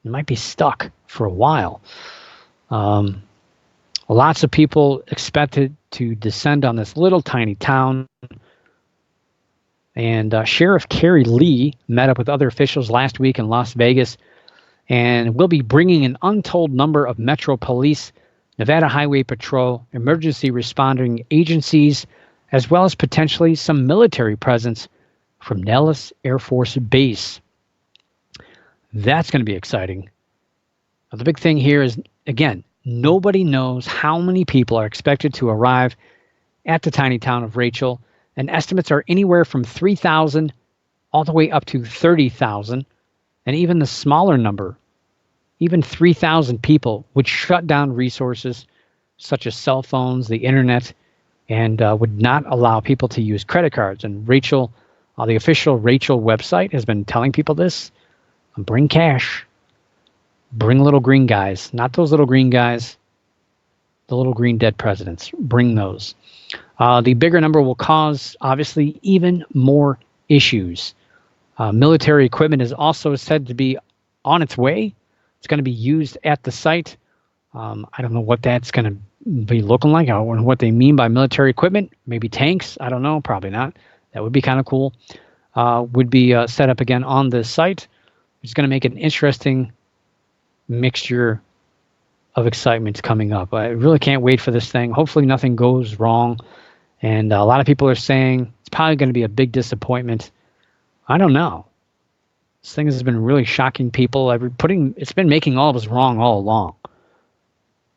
They might be stuck for a while. Lots of people expected to descend on this little tiny town. And Sheriff Kerry Lee met up with other officials last week in Las Vegas and will be bringing an untold number of Metro Police, Nevada Highway Patrol, emergency responding agencies, as well as potentially some military presence from Nellis Air Force Base. That's going to be exciting. Now, the big thing here is, again, nobody knows how many people are expected to arrive at the tiny town of Rachel, and estimates are anywhere from 3,000 all the way up to 30,000, and even the smaller number, even 3,000 people, would shut down resources such as cell phones, the internet, and would not allow people to use credit cards. And Rachel, the official Rachel website has been telling people this: bring cash, bring little green guys, not those little green guys, the little green dead presidents. Bring those. The bigger number will cause, obviously, even more issues. Military equipment is also said to be on its way. It's going to be used at the site. I don't know what that's going to be looking like. I don't know what they mean by military equipment. Maybe tanks. I don't know. Probably not. That would be kind of cool. Would be set up again on this site. It's going to make an interesting mixture of excitement coming up. I really can't wait for this thing. Hopefully nothing goes wrong. And a lot of people are saying it's probably going to be a big disappointment. I don't know. This thing has been really shocking people. It's been making all of us wrong all along.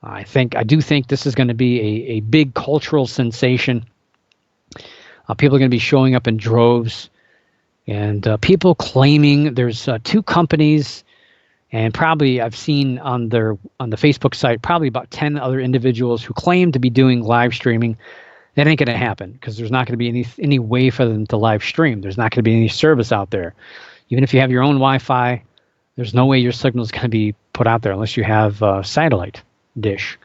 I do think this is going to be a big cultural sensation. People are going to be showing up in droves, and people claiming there's 2 companies, and probably I've seen on the Facebook site probably about 10 other individuals who claim to be doing live streaming. That ain't going to happen because there's not going to be any way for them to live stream. There's not going to be any service out there. Even if you have your own Wi-Fi, there's no way your signal is going to be put out there unless you have a satellite dish.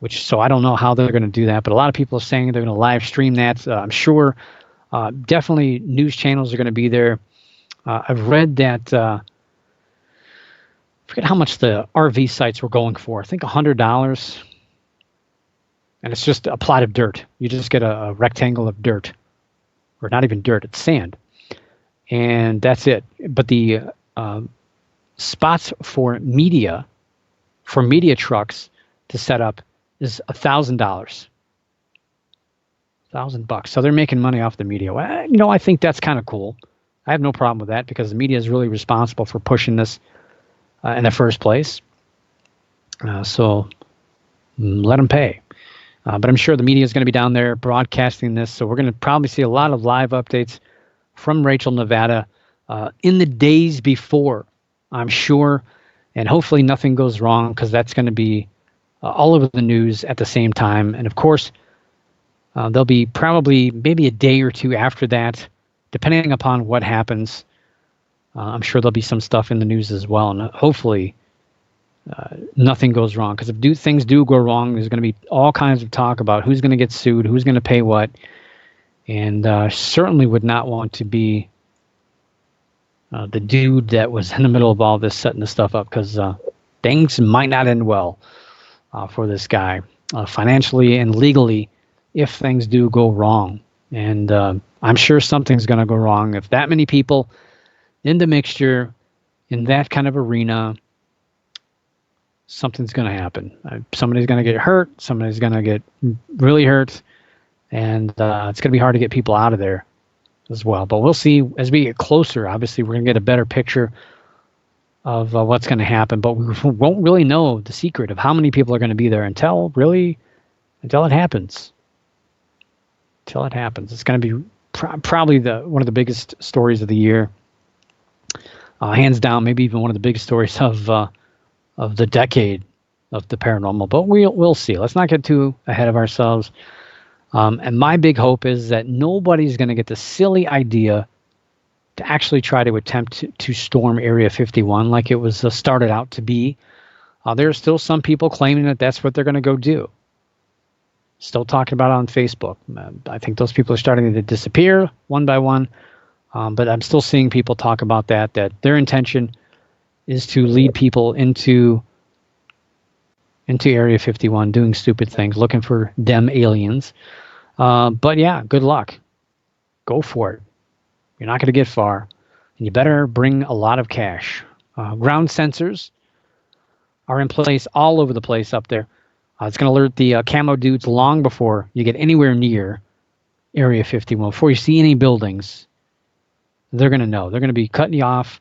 So I don't know how they're going to do that, but a lot of people are saying they're going to live stream that. I'm sure definitely news channels are going to be there. I've read that, I forget how much the RV sites were going for. I think $100. And it's just a plot of dirt. You just get a rectangle of dirt. Or not even dirt, it's sand. And that's it. But the spots for media trucks to set up is $1,000. $1,000. So they're making money off the media. Well, I think that's kind of cool. I have no problem with that because the media is really responsible for pushing this in the first place. So let them pay. But I'm sure the media is going to be down there broadcasting this. So we're going to probably see a lot of live updates from Rachel, Nevada in the days before, I'm sure. And hopefully nothing goes wrong because that's going to be all over the news at the same time. And of course, there'll be probably maybe a day or two after that, depending upon what happens. I'm sure there'll be some stuff in the news as well. And hopefully nothing goes wrong, because if things do go wrong, there's going to be all kinds of talk about who's going to get sued, who's going to pay what, and certainly would not want to be the dude that was in the middle of all this setting this stuff up, because things might not end well for this guy financially and legally if things do go wrong. And I'm sure something's going to go wrong if that many people in the mixture in that kind of arena. Something's going to happen. Somebody's going to get hurt. Somebody's going to get really hurt. And it's going to be hard to get people out of there as well. But we'll see as we get closer. Obviously, we're going to get a better picture of what's going to happen. But we won't really know the secret of how many people are going to be there until it happens. Until it happens. It's going to be probably one of the biggest stories of the year. Hands down, maybe even one of the biggest stories of the decade of the paranormal, but we'll see. Let's not get too ahead of ourselves. And my big hope is that nobody's going to get the silly idea to actually try to attempt to storm Area 51 like it was started out to be. There are still some people claiming that that's what they're going to go do. Still talking about it on Facebook. I think those people are starting to disappear one by one. But I'm still seeing people talk about that their intention is to lead people into Area 51, doing stupid things, looking for them aliens. But yeah, good luck. Go for it. You're not going to get far. And you better bring a lot of cash. Ground sensors are in place all over the place up there. It's going to alert the camo dudes long before you get anywhere near Area 51, before you see any buildings. they're going to know. They're going to be cutting you off.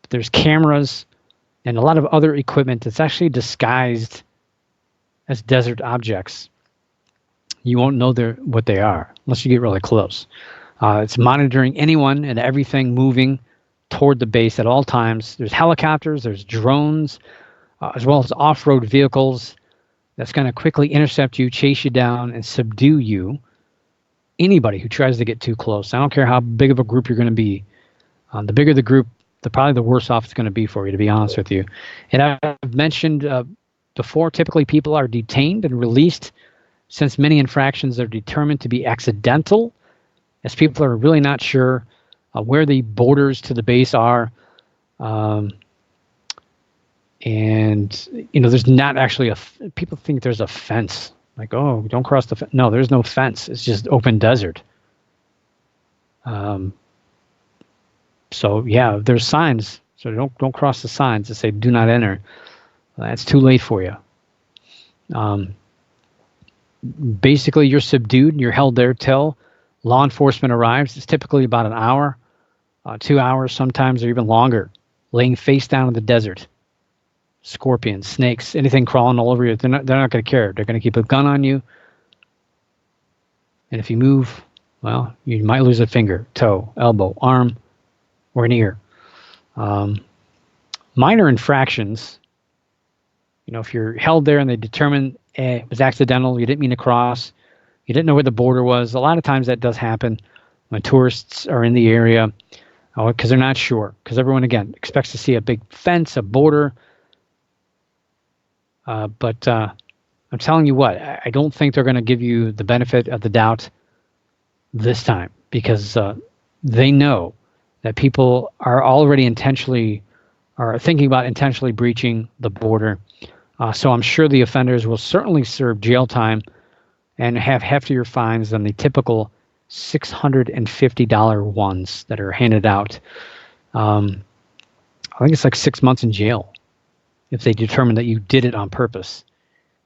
There's cameras and a lot of other equipment that's actually disguised as desert objects. You won't know what they are unless you get really close. It's monitoring anyone and everything moving toward the base at all times. There's helicopters, there's drones, as well as off-road vehicles that's going to quickly intercept you, chase you down, and subdue you. Anybody who tries to get too close. I don't care how big of a group you're going to be. The bigger the group, probably the worse off it's going to be for you, to be honest with you. And I've mentioned before, typically people are detained and released since many infractions are determined to be accidental, as people are really not sure where the borders to the base are. And, there's not actually people think there's a fence. Like, oh, don't cross the fence. No, there's no fence. It's just open desert. So yeah, there's signs. So don't cross the signs that say "Do not enter." That's too late for you. Basically, you're subdued and you're held there till law enforcement arrives. It's typically about an hour, 2 hours, sometimes, or even longer. Laying face down in the desert. Scorpions, snakes, anything crawling all over you. They're not going to care. They're going to keep a gun on you. And if you move, well, you might lose a finger, toe, elbow, arm, or an ear. Minor infractions, if you're held there and they determine it was accidental, you didn't mean to cross, you didn't know where the border was. A lot of times that does happen when tourists are in the area because they're not sure. Because everyone, again, expects to see a big fence, a border. But I'm telling you what, I don't think they're going to give you the benefit of the doubt this time, because they know that people are already thinking about intentionally breaching the border. So I'm sure the offenders will certainly serve jail time and have heftier fines than the typical $650 ones that are handed out. I think it's like 6 months in jail if they determine that you did it on purpose.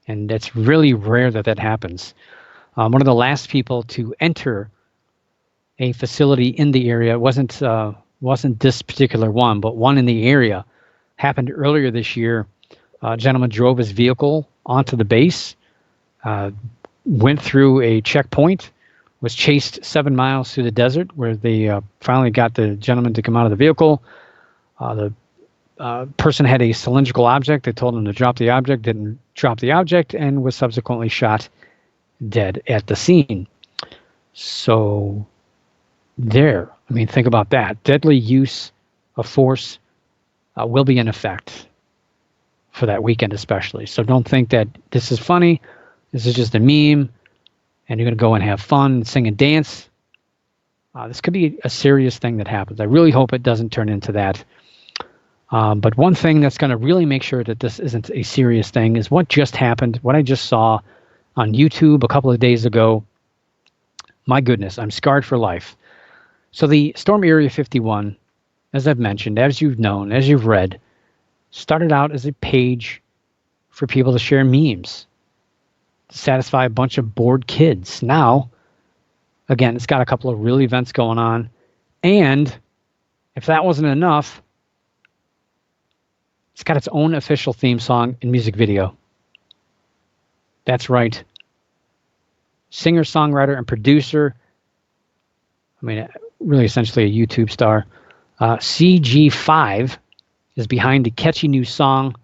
And it's really rare that happens. One of the last people to enter a facility in the area wasn't this particular one, but one in the area happened earlier this year. A gentleman drove his vehicle onto the base, went through a checkpoint, was chased 7 miles through the desert, where they finally got the gentleman to come out of the vehicle. The person had a cylindrical object. They told him to drop the object, didn't drop the object, and was subsequently shot dead at the scene. So there, think about that. Deadly use of force will be in effect for that weekend especially. So don't think that this is funny. This is just a meme, and you're going to go and have fun, sing and dance. This could be a serious thing that happens. I really hope it doesn't turn into that. But one thing that's going to really make sure that this isn't a serious thing is what just happened, what I just saw on YouTube a couple of days ago. My goodness, I'm scarred for life. So the Storm Area 51, as I've mentioned, as you've known, as you've read, started out as a page for people to share memes, to satisfy a bunch of bored kids. Now, again, it's got a couple of real events going on. And if that wasn't enough, it's got its own official theme song and music video. That's right. Singer, songwriter, and producer, really essentially a YouTube star, CG5 is behind a catchy new song.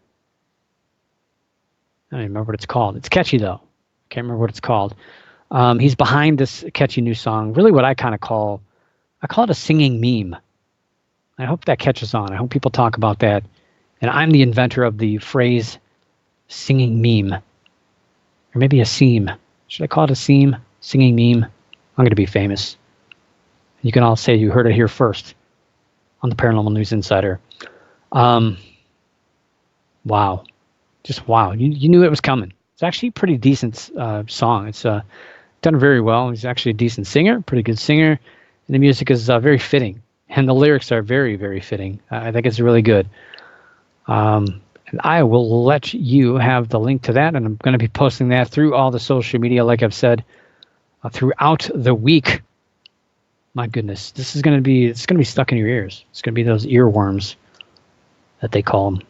I don't even remember what it's called. It's catchy, though. Can't remember what it's called. He's behind this catchy new song. Really what I call it a singing meme. I hope that catches on. I hope people talk about that. And I'm the inventor of the phrase singing meme. Or maybe a seam. Should I call it a seam? Singing meme? I'm going to be famous. You can all say you heard it here first on the Paranormal News Insider. Wow. Just wow. You knew it was coming. It's actually a pretty decent song. It's done very well. He's actually a decent singer, pretty good singer. And the music is very fitting. And the lyrics are very, very fitting. I think it's really good. And I will let you have the link to that. And I'm going to be posting that through all the social media, like I've said, throughout the week. My goodness, it's going to be stuck in your ears. It's going to be those earworms that they call them.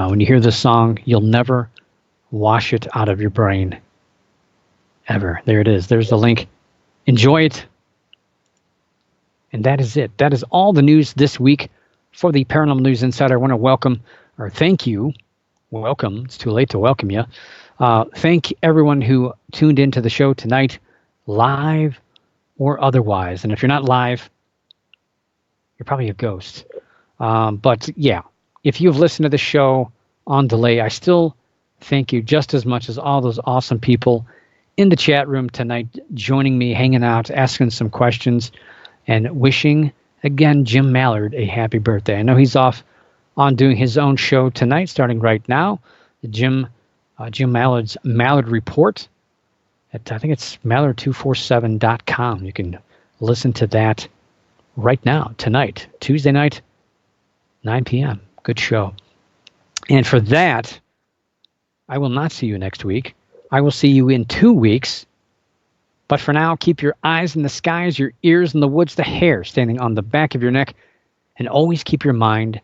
When you hear this song, you'll never wash it out of your brain. Ever. There it is. There's the link. Enjoy it. And that is it. That is all the news this week for the Paranormal News Insider. I want to thank you. Welcome. It's too late to welcome you. Thank everyone who tuned into the show tonight, live or otherwise. And if you're not live, you're probably a ghost. But yeah, if you've listened to the show on delay, I still thank you just as much as all those awesome people in the chat room tonight, joining me, hanging out, asking some questions, and wishing, again, Jim Mallard a happy birthday. I know he's off on doing his own show tonight, starting right now. Jim Mallard's Mallard Report. I think it's mallard247.com. You can listen to that right now, tonight, Tuesday night, 9 p.m. Good show. And for that, I will not see you next week. I will see you in 2 weeks. But for now, keep your eyes in the skies, your ears in the woods, the hair standing on the back of your neck, and always keep your mind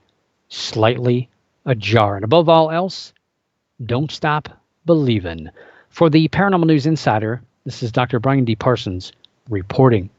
slightly ajar. And above all else, don't stop believing. For the Paranormal News Insider, this is Dr. Brian D. Parsons reporting.